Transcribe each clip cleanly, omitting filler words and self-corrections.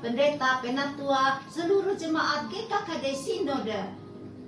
pendeta, penatua, seluruh jemaat GKKD Sinode.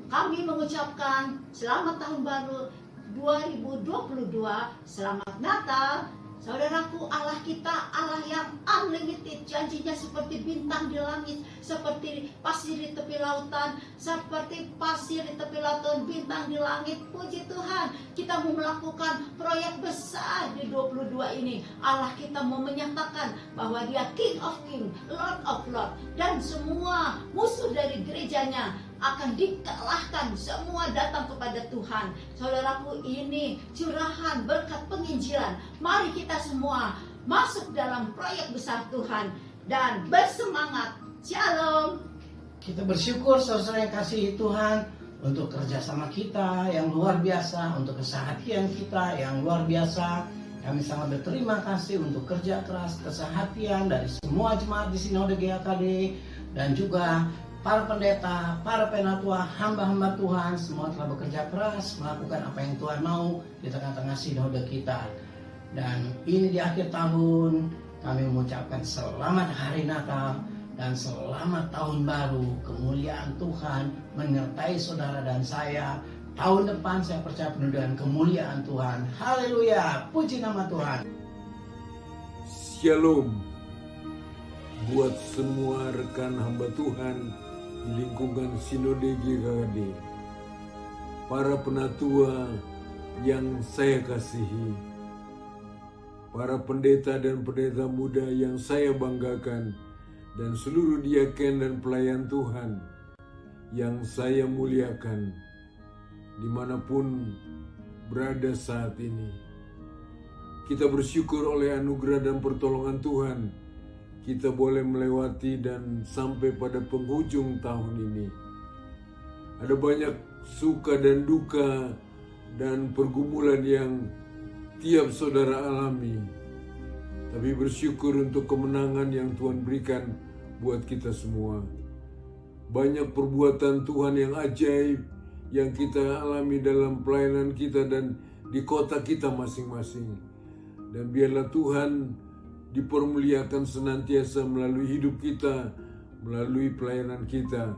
Kami mengucapkan selamat tahun baru 2022, selamat Natal. Saudaraku, Allah kita Allah yang unlimited, janjinya seperti bintang di langit, seperti pasir di tepi lautan, seperti pasir di tepi lautan, bintang di langit. Puji Tuhan, kita mau melakukan proyek besar di 22 ini. Allah kita mau menyatakan bahwa Dia King of King, Lord of Lord, dan semua musuh dari gerejanya akan dikalahkan, semua datang kepada Tuhan. Saudaraku, ini curahan berkat penginjilan. Mari kita semua masuk dalam proyek besar Tuhan dan bersemangat. Shalom. Kita bersyukur saudara yang kasih Tuhan untuk kerjasama kita yang luar biasa, untuk kesehatan kita yang luar biasa. Kami sangat berterima kasih untuk kerja keras, kesehatan dari semua jemaat di Sinode GKKD dan juga para pendeta, para penatua, hamba-hamba Tuhan, semua telah bekerja keras melakukan apa yang Tuhan mau di tengah-tengah sinode kita. Dan ini di akhir tahun kami mengucapkan selamat hari Natal dan selamat tahun baru. Kemuliaan Tuhan menyertai saudara dan saya. Tahun depan saya percaya penuh dengan kemuliaan Tuhan. Haleluya, puji nama Tuhan. Shalom buat semua rekan hamba Tuhan di lingkungan Sinode GKKD, para penatua yang saya kasihi, para pendeta dan pendeta muda yang saya banggakan, dan seluruh diaken dan pelayan Tuhan yang saya muliakan dimanapun berada saat ini. Kita bersyukur oleh anugerah dan pertolongan Tuhan, kita boleh melewati dan sampai pada penghujung tahun ini. Ada banyak suka dan duka dan pergumulan yang tiap saudara alami. Tapi bersyukur untuk kemenangan yang Tuhan berikan buat kita semua. Banyak perbuatan Tuhan yang ajaib yang kita alami dalam pelayanan kita dan di kota kita masing-masing. Dan biarlah Tuhan dipermuliakan senantiasa melalui hidup kita, melalui pelayanan kita.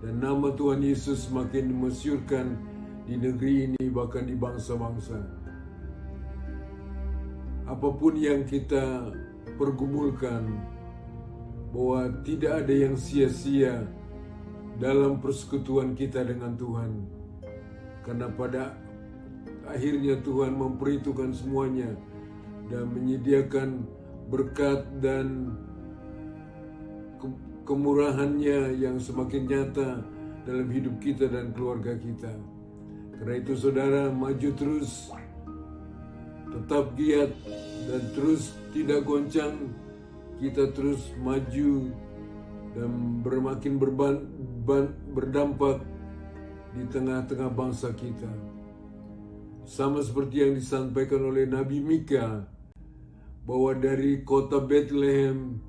Dan nama Tuhan Yesus semakin dimasyurkan di negeri ini, bahkan di bangsa-bangsa. Apapun yang kita pergumulkan, bahwa tidak ada yang sia-sia dalam persekutuan kita dengan Tuhan. Karena pada akhirnya Tuhan memperhitungkan semuanya dan menyediakan berkat dan kemurahannya yang semakin nyata dalam hidup kita dan keluarga kita. Karena itu saudara, maju terus, tetap giat dan terus tidak goncang. Kita terus maju dan bermakin berdampak di tengah-tengah bangsa kita. Sama seperti yang disampaikan oleh Nabi Mika, bahwa dari kota Bethlehem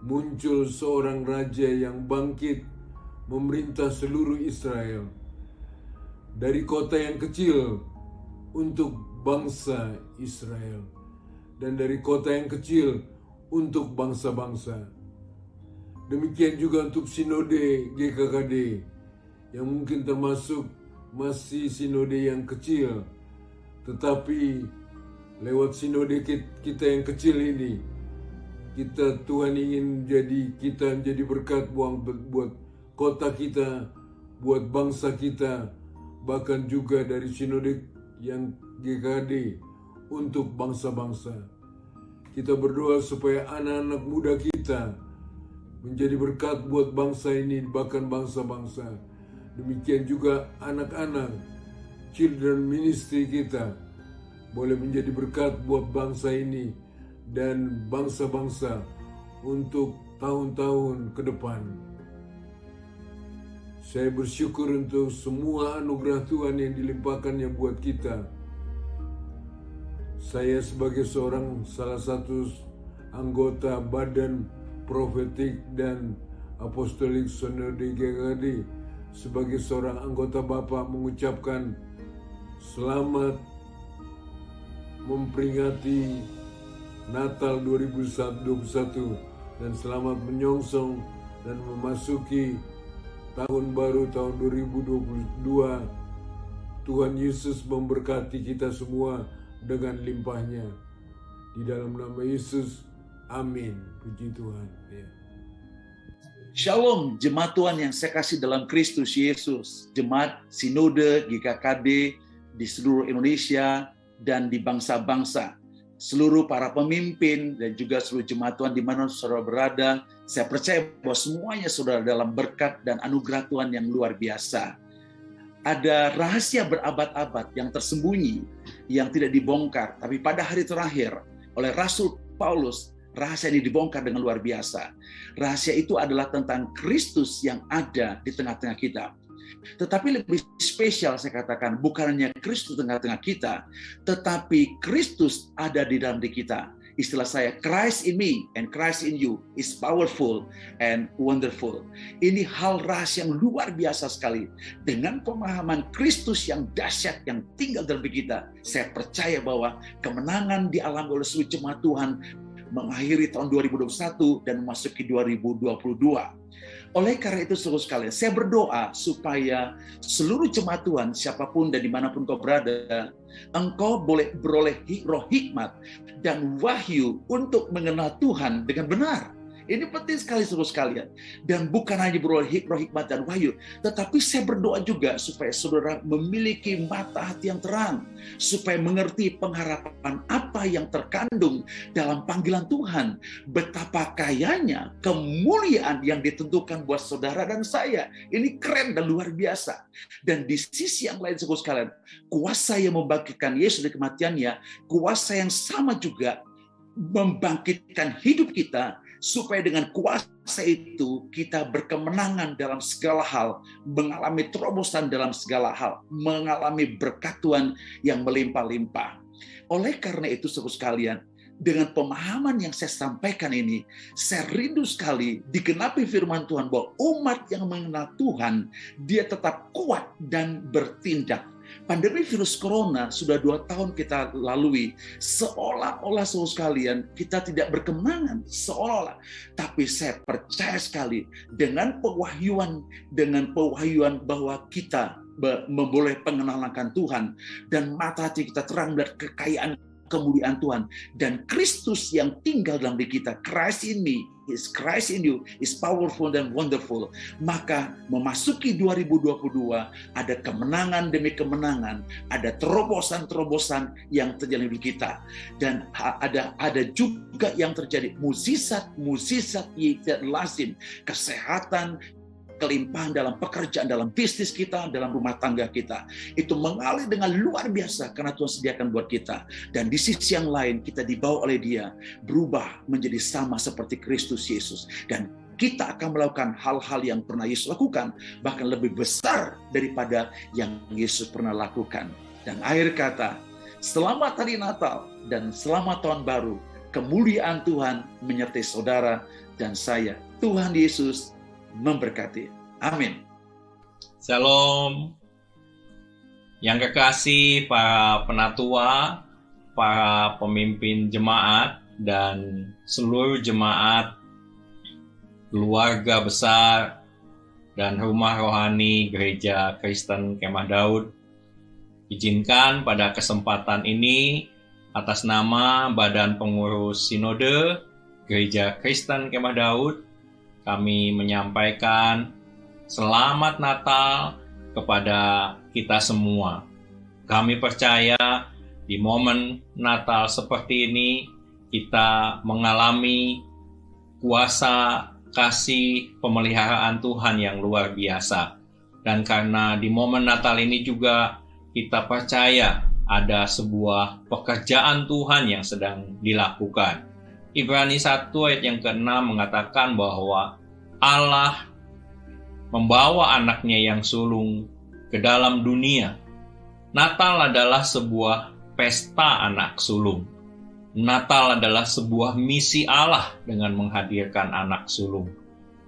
muncul seorang raja yang bangkit memerintah seluruh Israel. Dari kota yang kecil untuk bangsa Israel, dan dari kota yang kecil untuk bangsa-bangsa. Demikian juga untuk Sinode GKKD yang mungkin termasuk masih sinode yang kecil, tetapi lewat sinode kita yang kecil ini, Tuhan ingin kita menjadi berkat buat kota kita, buat bangsa kita, bahkan juga dari sinode yang GKKD untuk bangsa-bangsa. Kita berdoa supaya anak-anak muda kita menjadi berkat buat bangsa ini, bahkan bangsa-bangsa. Demikian juga anak-anak, children ministry kita, boleh menjadi berkat buat bangsa ini dan bangsa-bangsa untuk tahun-tahun ke depan. Saya bersyukur untuk semua anugerah Tuhan yang dilimpahkannya buat kita. Saya sebagai salah satu anggota Badan Profetik dan Apostolik Sinode GKKD, sebagai seorang anggota Bapak mengucapkan selamat memperingati Natal 2021 dan selamat menyongsong dan memasuki tahun baru tahun 2022. Tuhan Yesus memberkati kita semua dengan limpahnya. Di dalam nama Yesus, amin. Puji Tuhan. Ya. Shalom, jemaat Tuhan yang saya kasih dalam Kristus Yesus. Jemaat Sinode GKKD di seluruh Indonesia dan di bangsa-bangsa. Seluruh para pemimpin dan juga seluruh jemaat Tuhan di mana saudara berada. Saya percaya bahwa semuanya saudara dalam berkat dan anugerah Tuhan yang luar biasa. Ada rahasia berabad-abad yang tersembunyi, yang tidak dibongkar. Tapi pada hari terakhir oleh Rasul Paulus, rahasia ini dibongkar dengan luar biasa. Rahasia itu adalah tentang Kristus yang ada di tengah-tengah kita. Tetapi lebih spesial saya katakan, bukan hanya Kristus di tengah-tengah kita, tetapi Kristus ada di dalam diri kita. Istilah saya, Christ in me and Christ in you is powerful and wonderful. Ini hal rahasia yang luar biasa sekali. Dengan pemahaman Kristus yang dahsyat yang tinggal dalam diri kita, saya percaya bahwa kemenangan dialami oleh seluruh jemaat Tuhan mengakhiri tahun 2021 dan memasuki 2022. Oleh karena itu saudara sekalian, saya berdoa supaya seluruh jemaat Tuhan, siapapun dan dimanapun kau berada, engkau boleh beroleh roh hikmat dan wahyu untuk mengenal Tuhan dengan benar. Ini penting sekali saudara sekalian. Dan bukan hanya beroleh roh hikmat dan wahyu, tetapi saya berdoa juga supaya saudara memiliki mata hati yang terang, supaya mengerti pengharapan apa yang terkandung dalam panggilan Tuhan. Betapa kayanya kemuliaan yang ditentukan buat saudara dan saya. Ini keren dan luar biasa. Dan di sisi yang lain saudara sekalian, kuasa yang membangkitkan Yesus dari kematiannya, kuasa yang sama juga membangkitkan hidup kita, supaya dengan kuasa itu kita berkemenangan dalam segala hal, mengalami terobosan dalam segala hal, mengalami berkat Tuhan yang melimpah-limpah. Oleh karena itu saudara sekalian, dengan pemahaman yang saya sampaikan ini, saya rindu sekali digenapi firman Tuhan bahwa umat yang mengenal Tuhan, dia tetap kuat dan bertindak. Pandemi virus corona sudah 2 tahun kita lalui, seolah-olah saudara sekalian kita tidak berkemenangan, seolah-olah. Tapi saya percaya sekali dengan pewahyuan bahwa kita memboleh pengenalan akan Tuhan dan mata hati kita terang melihat kekayaan kemuliaan Tuhan dan Kristus yang tinggal dalam diri kita. Christ in me is Christ in you is powerful and wonderful. Maka memasuki 2022 ada kemenangan demi kemenangan, ada terobosan-terobosan yang terjadi di kita, dan ada juga yang terjadi mukjizat yang tidak lazim, kesehatan, kelimpahan dalam pekerjaan, dalam bisnis kita, dalam rumah tangga kita. Itu mengalir dengan luar biasa karena Tuhan sediakan buat kita. Dan di sisi yang lain kita dibawa oleh Dia berubah menjadi sama seperti Kristus Yesus. Dan kita akan melakukan hal-hal yang pernah Yesus lakukan, bahkan lebih besar daripada yang Yesus pernah lakukan. Dan akhir kata, selamat hari Natal dan selamat tahun baru. Kemuliaan Tuhan menyertai saudara dan saya. Tuhan Yesus memberkati. Amin. Shalom. Yang kekasih para penatua, para pemimpin jemaat, dan seluruh jemaat, keluarga besar, dan rumah rohani Gereja Kristen Kemah Daud. Izinkan pada kesempatan ini, atas nama Badan Pengurus Sinode Gereja Kristen Kemah Daud, kami menyampaikan selamat Natal kepada kita semua. Kami percaya di momen Natal seperti ini kita mengalami kuasa kasih pemeliharaan Tuhan yang luar biasa. Dan karena di momen Natal ini juga kita percaya ada sebuah pekerjaan Tuhan yang sedang dilakukan. Ibrani 1 ayat yang ke-6 mengatakan bahwa Allah membawa anaknya yang sulung ke dalam dunia. Natal adalah sebuah pesta anak sulung. Natal adalah sebuah misi Allah dengan menghadirkan anak sulung.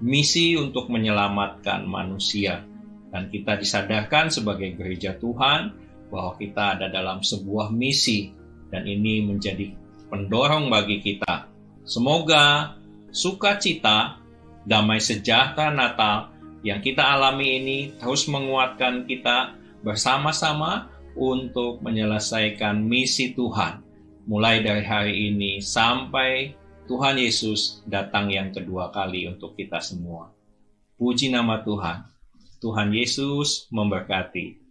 Misi untuk menyelamatkan manusia. Dan kita disadarkan sebagai gereja Tuhan bahwa kita ada dalam sebuah misi. Dan ini menjadi pendorong bagi kita. Semoga sukacita, damai sejahtera Natal yang kita alami ini terus menguatkan kita bersama-sama untuk menyelesaikan misi Tuhan, mulai dari hari ini sampai Tuhan Yesus datang yang kedua kali untuk kita semua. Puji nama Tuhan. Tuhan Yesus memberkati.